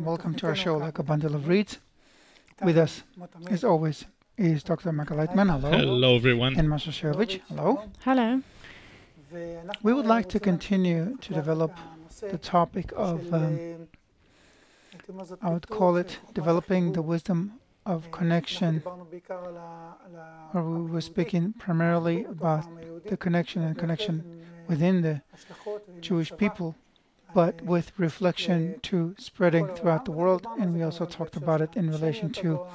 Welcome to our show, Like a Bundle of Reeds. With us, as always, is Dr. Michael Laitman, hello. Hello, everyone. And Masha Shevich, hello. Hello. We would like to continue to develop the topic of, I would call it, developing the wisdom of connection, where we were speaking primarily about the connection within the Jewish people, but with reflection to spreading throughout the world. And we also talked about it in relation to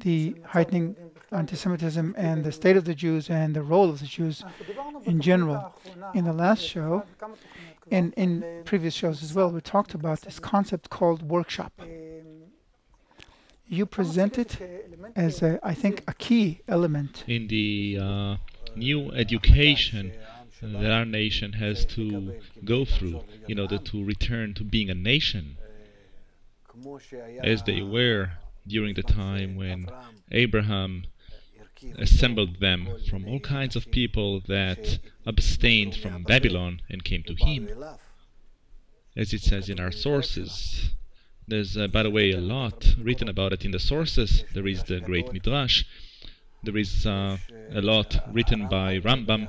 the heightening anti-Semitism and the state of the Jews and the role of the Jews in general. In the last show, and in previous shows as well, we talked about this concept called workshop. You present it as, I think, a key element in the new education that our nation has to go through in order to return to being a nation, as they were during the time when Abraham assembled them from all kinds of people that abstained from Babylon and came to him. As it says in our sources, there's, by the way, a lot written about it in the sources. There is the great Midrash. There is a lot written by Rambam.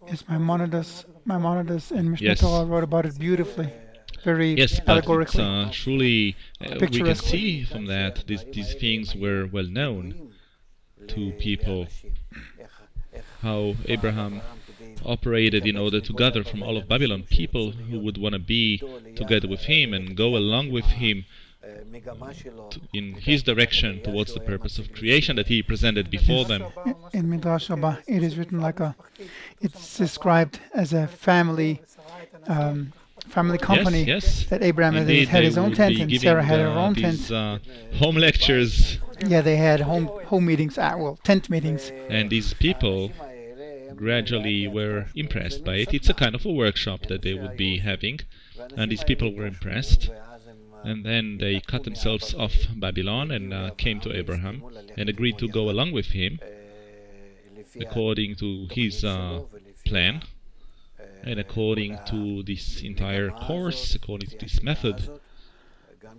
Yes, Maimonides and Mishnah Torah wrote about it beautifully, very allegorically. But it's, truly, we can see from that these things were well known to people, how Abraham operated in order to gather from all of Babylon people who would want to be together with him and go along with him in his direction towards the purpose of creation that he presented before them. In Midrash Rabbah, it is written like it's described as a family company. Yes. That Abraham Indeed, had his own tent and Sarah had her own these, tent. Home lectures. Yeah, they had home meetings, tent meetings. And these people gradually were impressed by it. It's a kind of a workshop that they would be having, and these people were impressed. And then they cut themselves off Babylon and came to Abraham and agreed to go along with him according to his plan and according to this entire course, according to this method,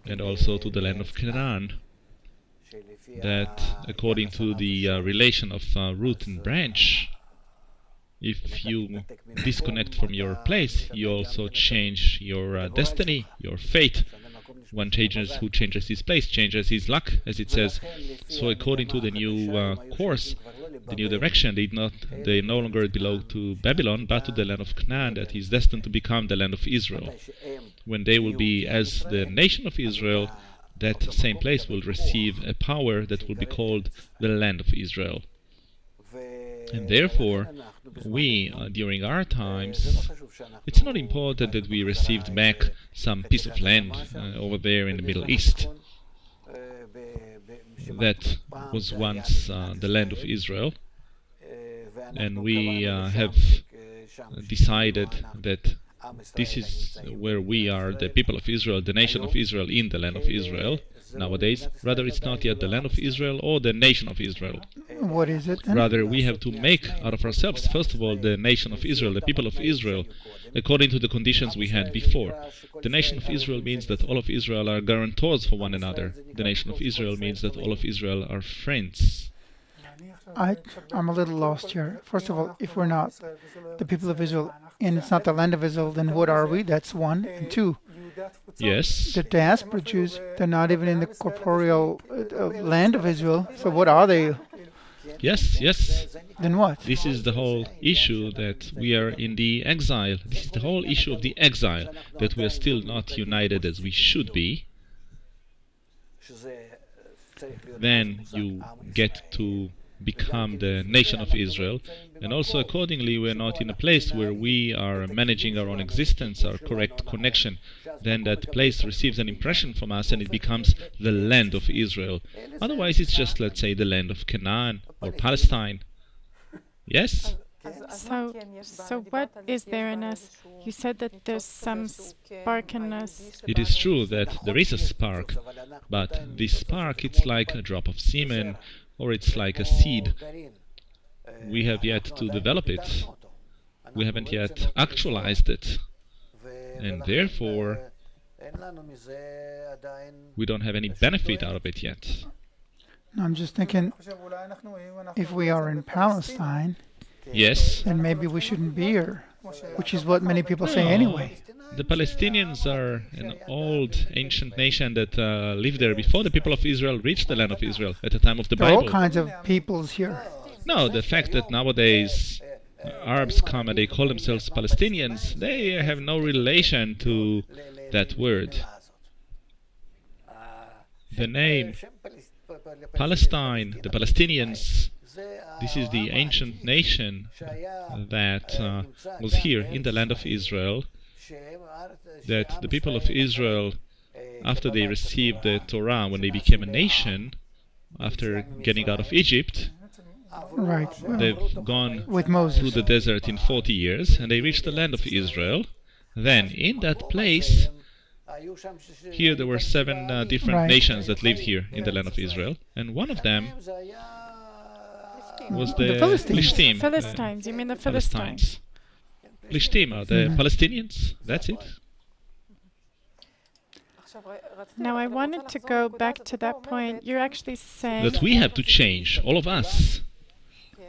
and also to the land of Canaan, that according to the relation of root and branch, if you disconnect from your place, you also change your destiny, your fate. One who changes his place changes his luck, as it says. So according to the new course, the new direction, they no longer belong to Babylon, but to the land of Canaan, that is destined to become the land of Israel. When they will be as the nation of Israel, that same place will receive a power that will be called the land of Israel. And therefore, we, during our times, it's not important that we received back some piece of land over there in the Middle East. That was once the land of Israel. And we have decided that this is where we are, the people of Israel, the nation of Israel in the land of Israel. Nowadays, rather it's not yet the land of Israel or the nation of Israel. What is it then? Rather, we have to make out of ourselves, first of all, the nation of Israel, the people of Israel, according to the conditions we had before. The nation of Israel means that all of Israel are guarantors for one another. The nation of Israel means that all of Israel are friends. I'm a little lost here. First of all, if we're not the people of Israel and it's not the land of Israel, then what are we? That's one. And two, yes, the diaspora Jews, they're not even in the corporeal land of Israel. So what are they? Yes. Then what? This is the whole issue, that we are in the exile. This is the whole issue of the exile, that we are still not united as we should be. Then you get to become the nation of Israel, and also accordingly we are not in a place where we are managing our own existence, our correct connection. Then that place receives an impression from us and it becomes the land of Israel. Otherwise it's just, let's say, the land of Canaan or Palestine. Yes? So what is there in us? You said that there's some spark in us. It is true that there is a spark, but this spark, it's like a drop of semen, or it's like a seed. We have yet to develop it. We haven't yet actualized it. And therefore, We don't have any benefit out of it yet. No, I'm just thinking, if we are in Palestine, Yes. then maybe we shouldn't be here, which is what many people say No. anyway. The Palestinians are an old, ancient nation that lived there before the people of Israel reached the land of Israel at the time of the There are all Bible. kinds of peoples here. No, the fact that nowadays Arabs come and they call themselves Palestinians, they have no relation to that word. The name Palestine, the Palestinians, this is the ancient nation that was here in the land of Israel, that the people of Israel, after they received the Torah, when they became a nation, after getting out of Egypt, Right. they've gone With Moses. through the desert in 40 years, and they reached the land of Israel. Then, in that place, here there were 7 different Right. nations that lived here in the land of Israel, and one of them was The the Philistines. Plishtim. Philistines, you mean the Philistines? Plishtim are the Palestinians, that's it. Now I wanted to go back to that point. You're actually saying That we have to change, all of us.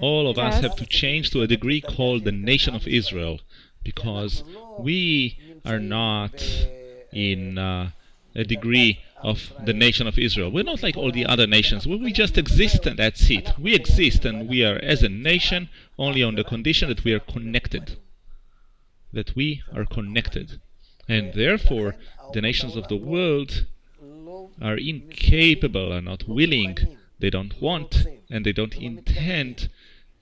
All of us Yes. have to change to a degree called the nation of Israel, because we are not in a degree of the nation of Israel. We're not like all the other nations. We just exist and that's it. We exist and we are as a nation only on the condition that we are connected. That we are connected. And therefore, the nations of the world are incapable, are not willing, they don't want, and they don't intend,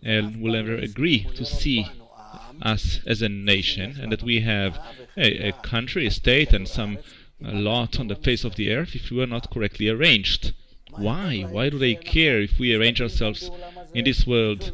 and will never agree to see us as a nation, and that we have a country, a state, and some lot on the face of the earth if we are not correctly arranged. Why? Why do they care if we arrange ourselves in this world,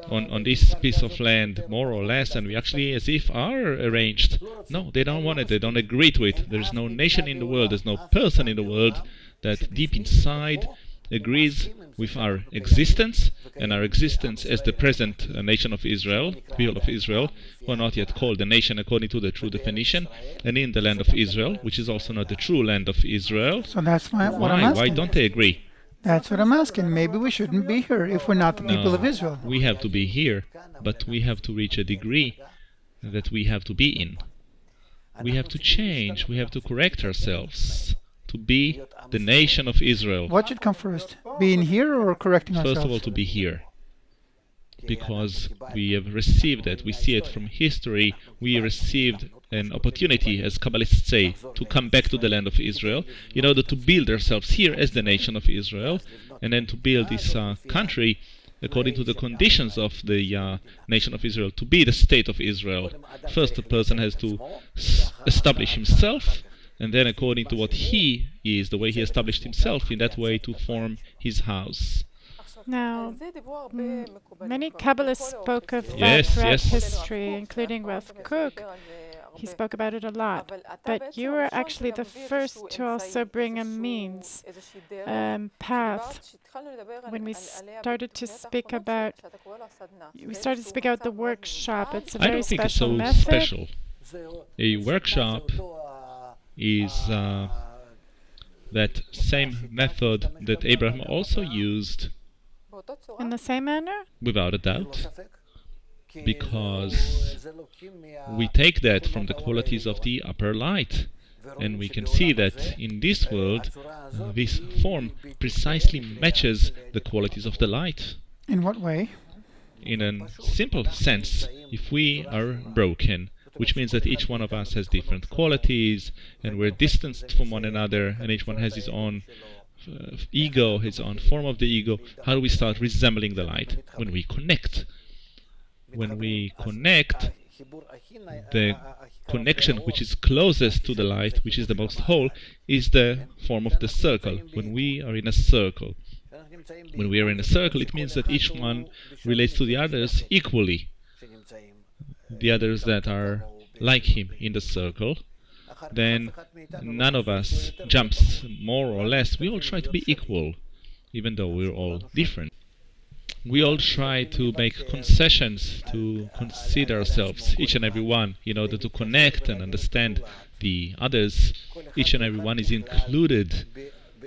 on this piece of land, more or less, and we actually as if are arranged? No, they don't want it, they don't agree to it. There's no nation in the world, there's no person in the world that deep inside agrees with our existence, and our existence as the present nation of Israel, people of Israel, who are not yet called a nation according to the true definition, and in the land of Israel, which is also not the true land of Israel. So that's what I'm Why? asking. Why don't they agree? That's what I'm asking. Maybe we shouldn't be here if we're not the people of Israel. We have to be here, but we have to reach a degree that we have to be in. We have to change, we have to correct ourselves to be the nation of Israel. What should come first? Being here or correcting First of all, ourselves? to be here. Because we have received it, we see it from history, we received an opportunity, as Kabbalists say, to come back to the land of Israel in order to build ourselves here as the nation of Israel, and then to build this country according to the conditions of the nation of Israel, to be the state of Israel. First, a person has to establish himself, and then according to what he is, the way he established himself, in that way to form his house. now many Kabbalists spoke of that Yes, throughout yes. history, including Rav Kook. He spoke about it a lot. But you were actually the first to also bring a means, path. When we started to speak about the workshop, it's a I very don't think it's special so method. special. A workshop is that same method that Abraham also used, In the same manner? without a doubt, because we take that from the qualities of the upper light, and we can see that in this world, this form precisely matches the qualities of the light. In what way? In a simple sense, if we are broken, which means that each one of us has different qualities, and we're distanced from one another, and each one has his own ego, his own form of the ego, how do we start resembling the light? When we connect. When we connect, the connection which is closest to the light, which is the most whole, is the form of the circle. When we are in a circle. When we are in a circle, it means that each one relates to the others equally. The others that are like him in the circle, then none of us jumps more or less. We all try to be equal, even though we're all different. we all try to make concessions to consider ourselves, each and every one, in order to connect and understand the others. Each and every one is included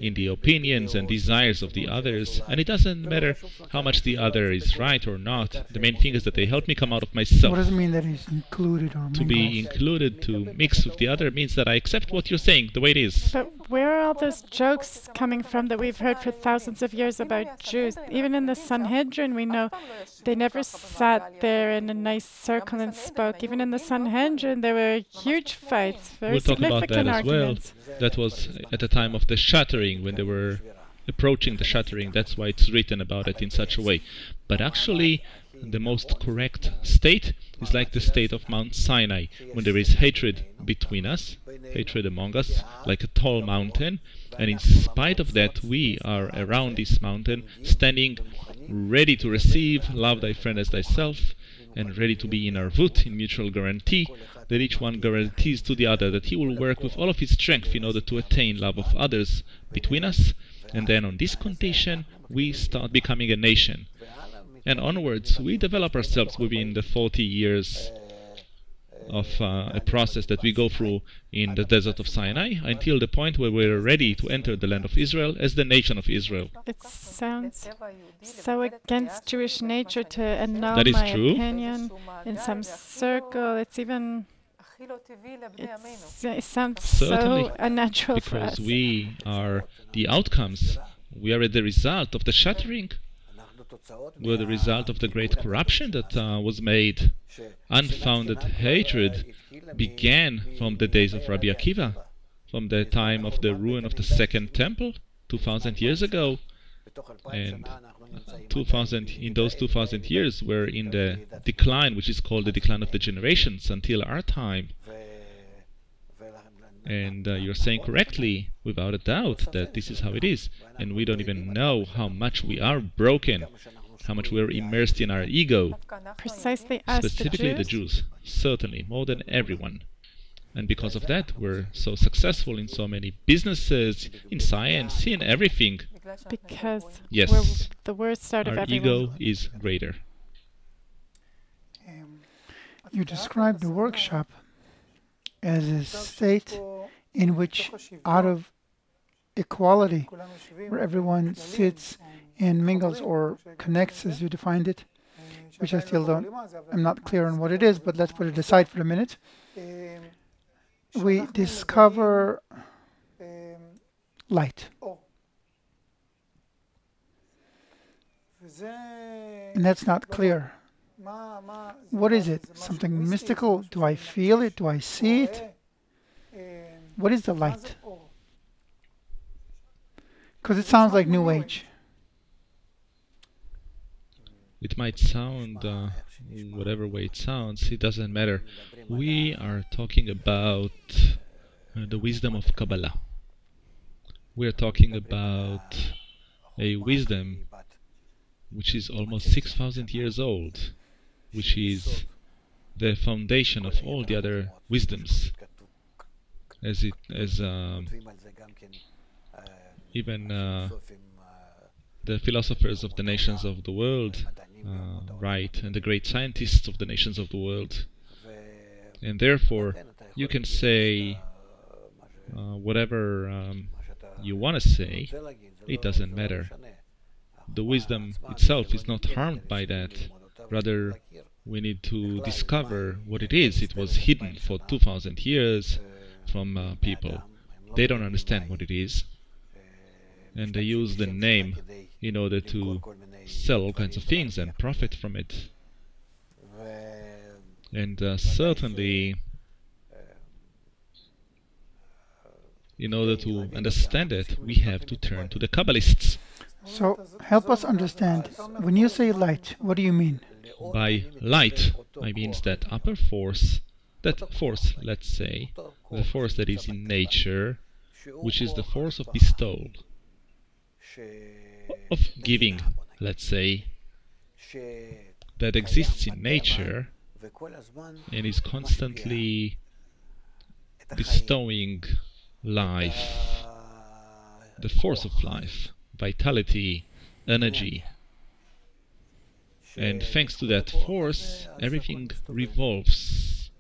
in the opinions and desires of the others, and it doesn't matter how much the other is right or not. The main thing is that they help me come out of myself. What does it mean that he's included or To be included, to mix with the other, means that I accept what you're saying the way it is. But where are all those jokes coming from that we've heard for thousands of years about Jews? Even in the Sanhedrin, we know they never sat there in a nice circle and spoke. Even in the Sanhedrin, there were huge fights, very We'll talk about that significant as well. arguments. That was at the time of the shattering, when they were approaching the shattering. That's why it's written about it in such a way. But actually, the most correct state is like the state of Mount Sinai, when there is hatred between us, hatred among us, like a tall mountain, and in spite of that, we are around this mountain, standing ready to receive, love thy friend as thyself, and ready to be in arvut, in mutual guarantee, that each one guarantees to the other that he will work with all of his strength in order to attain love of others between us, and then on this condition we start becoming a nation. And onwards we develop ourselves within the 40 years of a process that we go through in the desert of Sinai, until the point where we're ready to enter the land of Israel as the nation of Israel. It sounds so against Jewish nature to annul That is my true. opinion in some circle. It sounds Certainly, so unnatural for us. because we are the outcomes. We are the result of the shattering. We are the result of the great corruption that was made. Unfounded hatred began from the days of Rabbi Akiva, from the time of the ruin of the Second Temple, 2,000 years ago. And in those 2,000 years, we're in the decline, which is called the decline of the generations, until our time. And you're saying correctly, without a doubt, that this is how it is. And we don't even know how much we are broken, how much we're immersed in our ego. Precisely us, Specifically the Jews, certainly, more than everyone. And because of that, we're so successful in so many businesses, in science, in everything. because Yes, we're the worst out of our everyone. ego is greater. You described the workshop as a state in which, out of equality, where everyone sits and mingles or connects, as you defined it, which I still I'm not clear on what it is, but let's put it aside for a minute. We discover light. And that's not clear. What is it? Something mystical? Do I feel it? Do I see it? What is the light? Because it sounds like New Age. It might sound whatever way it sounds, it doesn't matter. We are talking about the wisdom of Kabbalah. We are talking about a wisdom which is almost 6,000 years old, which is the foundation of all the other wisdoms, even the philosophers of the nations of the world write, and the great scientists of the nations of the world. And therefore, you can say whatever you want to say, it doesn't matter. The wisdom itself is not harmed by that. Rather, we need to discover what it is. It was hidden for 2,000 years from people. They don't understand what it is. And they use the name in order to sell all kinds of things and profit from it. And certainly, in order to understand it, we have to turn to the Kabbalists. So, help us understand. When you say light, what do you mean? By light, I mean that upper force, let's say, the force that is in nature, which is the force of bestowal, of giving, let's say, that exists in nature and is constantly bestowing life, the force of life, vitality, energy. And thanks to that force, everything revolves.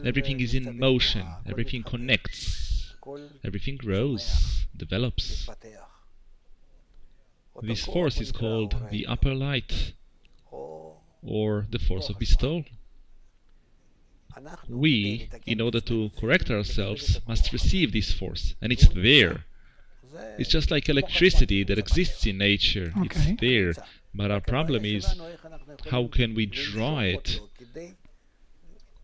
Everything is in motion. Everything connects. Everything grows, develops. This force is called the upper light, or the force of bestowal. We, in order to correct ourselves, must receive this force, and it's there. It's just like electricity that exists in nature. It's there. But our problem is, how can we draw it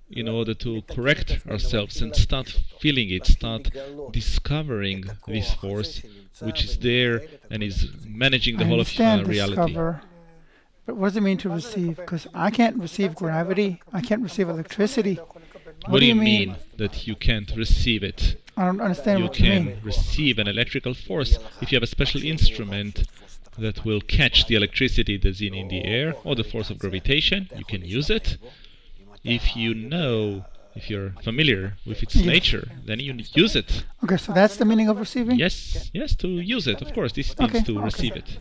in order to correct ourselves and start feeling it, start discovering this force which is there and is managing the whole of reality. Discover, but what does it mean to receive? Because I can't receive gravity, I can't receive electricity. What do you mean that you can't receive it? I don't understand what you mean. You can receive an electrical force if you have a special instrument that will catch the electricity that's in the air, or the force of gravitation. You can use it. If you know, if you're familiar with its nature, then you use it. Okay, so that's the meaning of receiving? Yes, to use it. Of course, this means to receive it.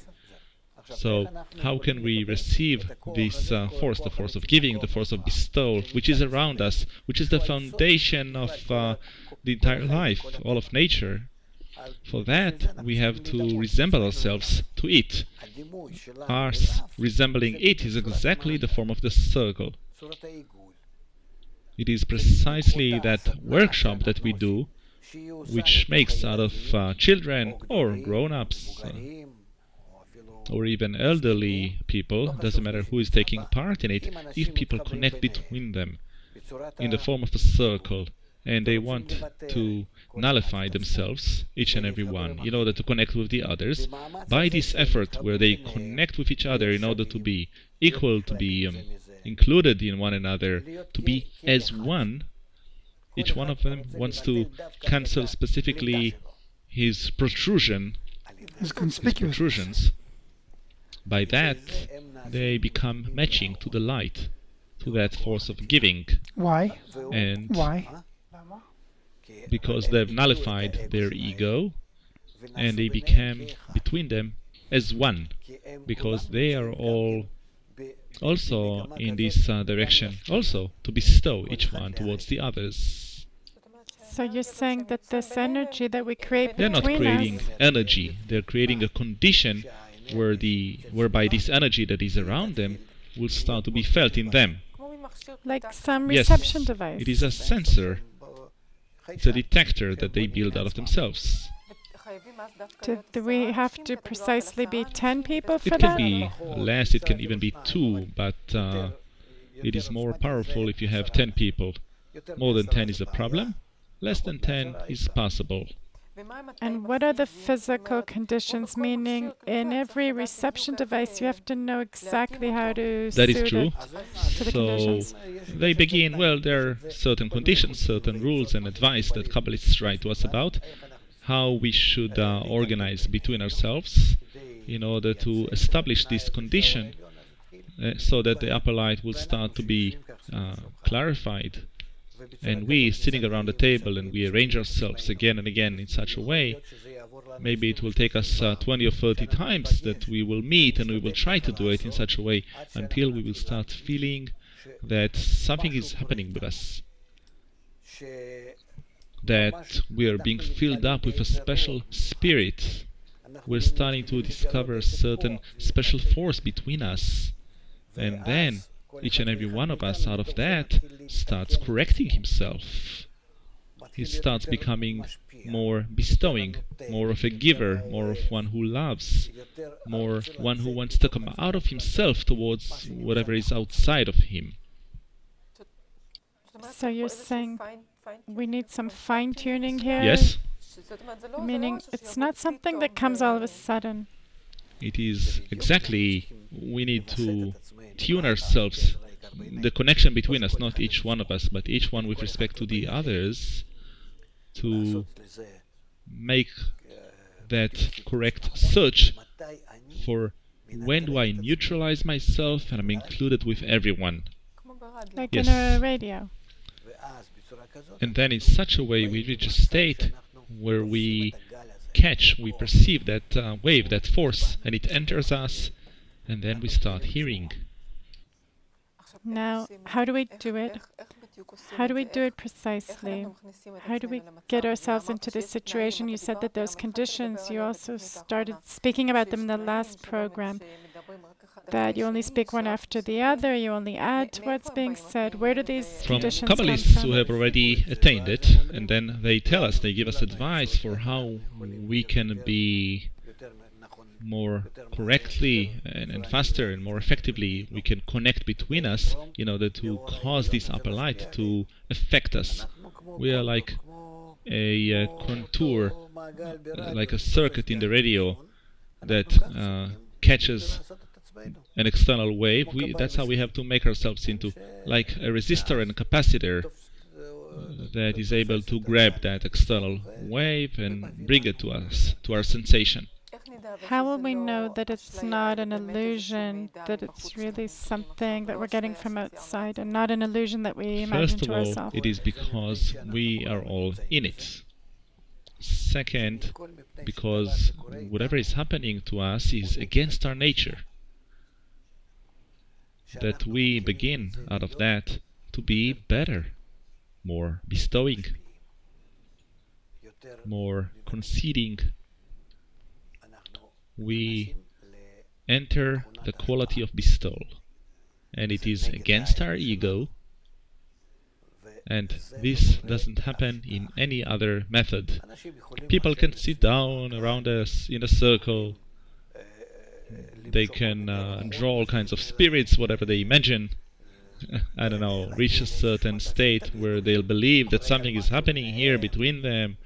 So, how can we receive this force, the force of giving, the force of bestowal, which is around us, which is the foundation of the entire life, all of nature? For that, we have to resemble ourselves to it. Us resembling it is exactly the form of the circle. It is precisely that workshop that we do, which makes out of children or grown-ups, or even elderly people, doesn't matter who is taking part in it, if people connect between them in the form of a circle, and they want to nullify themselves, each and every one, in order to connect with the others, by this effort where they connect with each other in order to be equal, to be included in one another, to be as one. Each one of them wants to cancel specifically his protrusion, his protrusions. By that, they become matching to the light, to that force of giving. Why? And why? Because they've nullified their ego, and they became between them as one, because they are all also in this direction, also to bestow each one towards the others. So you're saying that this energy that we create they're not between creating us, energy, they're creating a condition whereby this energy that is around them will start to be felt in them. like some reception device. It is a sensor. It's a detector that they build out of themselves. Do we have to precisely be 10 people for It that? can be less, it can even be 2, but it is more powerful if you have 10 people. More than 10 is a problem, less than 10 is possible. And what are the physical conditions? Meaning, in every reception device, you have to know exactly how to That is suit true. it to the conditions. They begin, well, there are certain conditions, certain rules and advice that Kabbalists write to us about, how we should organize between ourselves in order to establish this condition so that the upper light will start to be clarified. And we, sitting around the table, and we arrange ourselves again and again in such a way, maybe it will take us 20 or 30 times that we will meet, and we will try to do it in such a way until we will start feeling that something is happening with us, that we are being filled up with a special spirit. We're starting to discover a certain special force between us, and then each and every one of us out of that starts correcting himself. He starts becoming more bestowing, more of a giver, more of one who loves, more one who wants to come out of himself towards whatever is outside of him. So you're saying we need some fine-tuning here? Yes? Meaning it's not something that comes all of a sudden. It is exactly, we need to tune ourselves, the connection between us, not each one of us, but each one with respect to the others, to make that correct search for when do I neutralize myself and I'm included with everyone. Like Yes. in a radio. And then in such a way we reach a state where we catch, we perceive that wave, that force, and it enters us, and then we start hearing. Now, how do we do it? How do we do it precisely? How do we get ourselves into this situation? You said that those conditions, you also started speaking about them in the last program, that you only speak one after the other, you only add to what's being said. Where do these conditions come Kabbalists from? who have already attained it, and then they tell us, they give us advice for how we can be more correctly and faster and more effectively, we can connect between us in order to cause this upper light to affect us. We are like a contour, like a circuit in the radio that catches an external wave. That's how we have to make ourselves into like a resistor and a capacitor that is able to grab that external wave and bring it to us, to our sensation. How will we know that it's not an illusion, that it's really something that we're getting from outside and not an illusion that we imagine to ourselves? First of all, it is because we are all in it. Second, because whatever is happening to us is against our nature. That we begin out of that to be better, more bestowing, more conceding. We enter the quality of bestowal, and it is against our ego, and this doesn't happen in any other method. People can sit down around us in a circle, they can draw all kinds of spirits, whatever they imagine, I don't know, reach a certain state where they'll believe that something is happening here between them,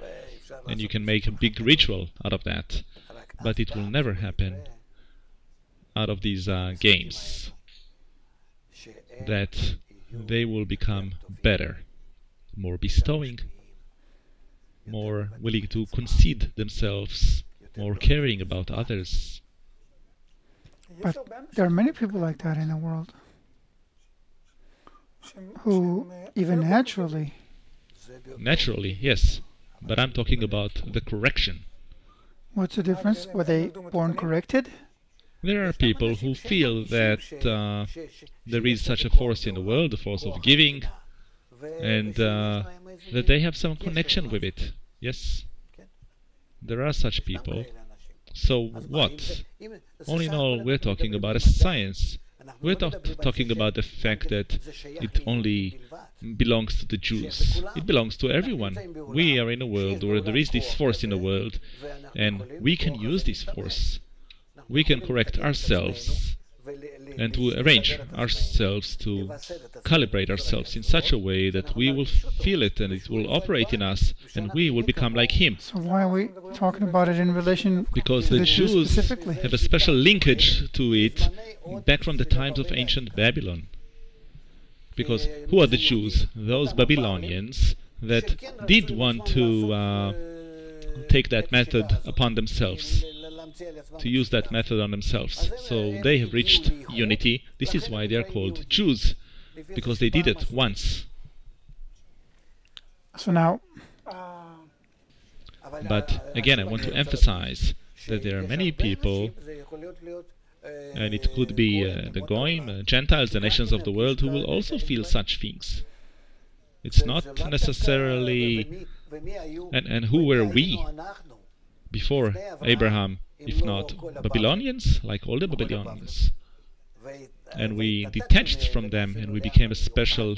and you can make a big ritual out of that. But it will never happen out of these games, that they will become better, more bestowing, more willing to concede themselves, more caring about others. But there are many people like that in the world who, even naturally, yes, but I'm talking about the correction. What's the difference? Were they born corrected? There are people who feel that there is such a force in the world, the force of giving, and that they have some connection with it. Yes, there are such people. So what? All in all, we're talking about a science. We're talking about the fact that it only belongs to the Jews. It belongs to everyone. We are in a world where there is this force in the world, and we can use this force. We can correct ourselves and to arrange ourselves, to calibrate ourselves in such a way that we will feel it and it will operate in us and we will become like Him. So why are we talking about it in relation because to the the Jews Jews specifically? have a special linkage to it back from the times of ancient Babylon. Because who are the Jews? Those Babylonians that did want to take that method upon themselves, to use that method on themselves. So they have reached unity. This is why they are called Jews, because they did it once. So now, but again, I want to emphasize that there are many people, and it could be the Goyim, Gentiles, the nations of the world, who will also feel such things. It's not necessarily... And who were we before Abraham, if not Babylonians, like all the Babylonians? And we detached from them and we became a special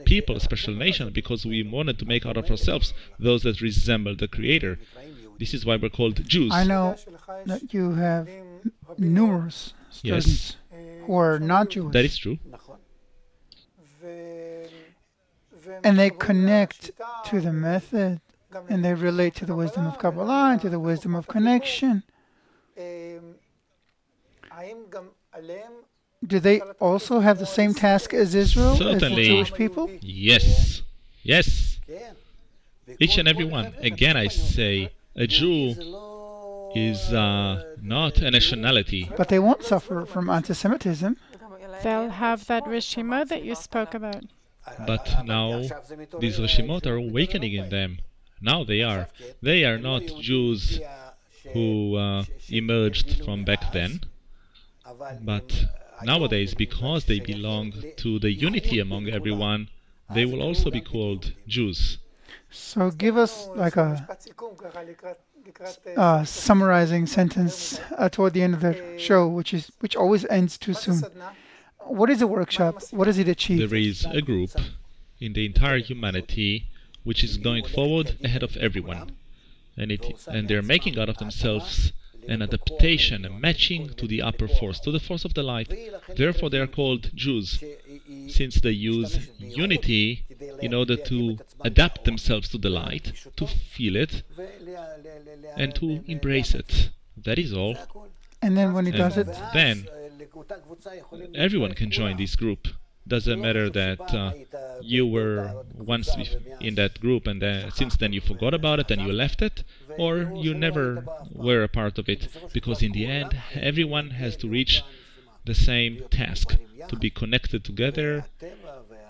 people, a special nation, because we wanted to make out of ourselves those that resemble the Creator. This is why we're called Jews. I know that you have numerous students who are not Jewish. That is true. And they connect to the method, and they relate to the wisdom of Kabbalah and to the wisdom of connection. Do they also have the same task as Israel, Certainly. as the Jewish people? Yes. Yes. Each and every one. Again, I say, a Jew is not a nationality. But they won't suffer from anti-Semitism. They'll have that Rishima that you spoke about. But now these Rishimot are awakening in them. Now they are. They are not Jews who emerged from back then, but nowadays, because they belong to the unity among everyone, they will also be called Jews. So give us like a summarizing sentence toward the end of the show, which always ends too soon. What is a workshop? What does it achieve? There is a group in the entire humanity which is going forward ahead of everyone, and they're making out of themselves an adaptation, a matching to the upper force, to the force of the light. Therefore, they are called Jews, since they use unity in order to adapt themselves to the light, to feel it, and to embrace it. That is all. And then when he does it, then everyone can join this group. Doesn't matter that you were once in that group and since then you forgot about it and you left it, or you never were a part of it, because in the end everyone has to reach the same task, to be connected together,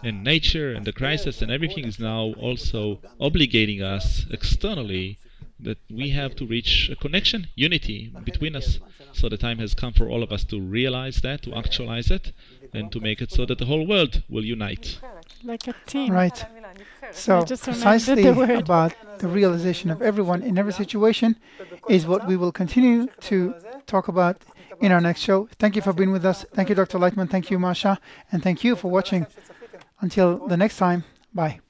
and nature and the crisis and everything is now also obligating us externally that we have to reach a connection, unity between us. So the time has come for all of us to realize that, to actualize it, and to make it so that the whole world will unite. Like a team. Right. So precisely about the realization of everyone in every situation is what we will continue to talk about in our next show. Thank you for being with us. Thank you, Dr. Laitman. Thank you, Masha. And thank you for watching. Until the next time, bye.